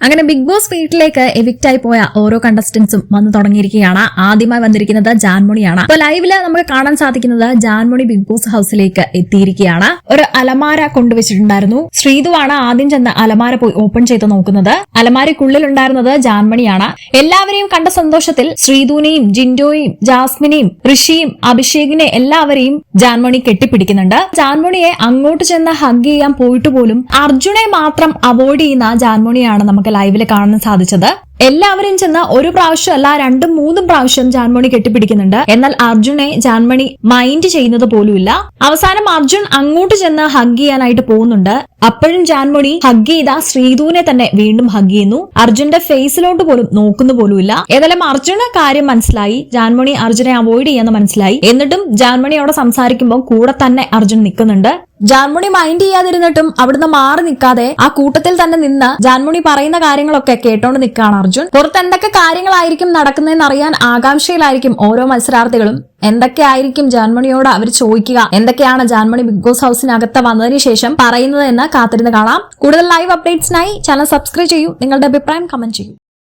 അങ്ങനെ big boss വീട്ടിലേക്ക് എവിക്റ്റായി പോയ ഓരോ കണ്ടസ്റ്റന്റ്സും വന്നു തുടങ്ങിയിരിക്കുകയാണ്. ആദ്യമായി വന്നിരിക്കുന്നത് ജാൻമണിയാണ്. അപ്പൊ ലൈവില് നമുക്ക് കാണാൻ സാധിക്കുന്നത് ജാൻമണി ബിഗ് ബോസ് ഹൌസിലേക്ക് എത്തിയിരിക്കുകയാണ്. ഒരു അലമാര കൊണ്ടുവച്ചിട്ടുണ്ടായിരുന്നു. ശ്രീതുവാണ് ആദ്യം ചെന്ന് അലമാര പോയി ഓപ്പൺ ചെയ്ത് നോക്കുന്നത്. അലമാരയ്ക്കുള്ളിൽ ഉണ്ടായിരുന്നത് ജാൻമണിയാണ്. എല്ലാവരെയും കണ്ട സന്തോഷത്തിൽ ശ്രീതുവിനെയും ജിൻഡോയും ജാസ്മിനെയും ഋഷിയും അഭിഷേകിനെ എല്ലാവരെയും ജാൻമണി കെട്ടിപ്പിടിക്കുന്നുണ്ട്. ജാൻമണിയെ അങ്ങോട്ട് ചെന്ന് ഹഗ് ചെയ്യാൻ പോയിട്ട് പോലും അർജുനെ മാത്രം അവോയ്ഡ് ചെയ്യുന്ന ജാൻമണിയാണ് നമുക്ക് ലൈവില് കാണാൻ സാധിച്ചത്. എല്ലാവരെയും ചെന്ന് ഒരു പ്രാവശ്യമല്ല 2-3 പ്രാവശ്യം ജാൻമണി കെട്ടിപ്പിടിക്കുന്നുണ്ട്. എന്നാൽ അർജുനെ ജാൻമണി മൈൻഡ് ചെയ്യുന്നത് പോലുമില്ല. അവസാനം അർജുൻ അങ്ങോട്ട് ചെന്ന് ഹഗ് ചെയ്യാനായിട്ട് പോകുന്നുണ്ട്. അപ്പോഴും ജാൻമണി ഹഗ് ചെയ്ത ശ്രീതുവിനെ തന്നെ വീണ്ടും ഹഗ് ചെയ്യുന്നു. അർജുന്റെ ഫേസിലോട്ട് പോലും നോക്കുന്നു പോലുമില്ല. ഏതായാലും അർജുന് കാര്യം മനസ്സിലായി. ജാൻമണി അർജുനെ അവോയ്ഡ് ചെയ്യാന്ന് മനസ്സിലായി. എന്നിട്ടും ജാൻമണിയോട് സംസാരിക്കുമ്പോൾ കൂടെ തന്നെ അർജുൻ നിൽക്കുന്നുണ്ട്. ജാൻമണി മൈൻഡ് ചെയ്യാതിരുന്നിട്ടും അവിടുന്ന് മാറി നിൽക്കാതെ ആ കൂട്ടത്തിൽ തന്നെ നിന്ന് ജാൻമണി പറയുന്ന കാര്യങ്ങളൊക്കെ കേട്ടോണ്ട് നിൽക്കുകയാണ് അർജുൻ. പുറത്ത് എന്തൊക്കെ കാര്യങ്ങളായിരിക്കും നടക്കുന്നതെന്ന് അറിയാൻ ആകാംക്ഷയിലായിരിക്കും ഓരോ മത്സരാർത്ഥികളും. എന്തൊക്കെയായിരിക്കും ജാൻമണിയോട് അവർ ചോദിക്കുക, എന്തൊക്കെയാണ് ജാൻമണി ബിഗ് ബോസ് ഹൌസിനകത്ത് വന്നതിന് ശേഷം പറയുന്നത് എന്ന് കാത്തിരുന്ന് കാണാം. കൂടുതൽ ലൈവ് അപ്ഡേറ്റ്സിനായി ചാനൽ സബ്സ്ക്രൈബ് ചെയ്യൂ. നിങ്ങളുടെ അഭിപ്രായം കമന്റ് ചെയ്യൂ.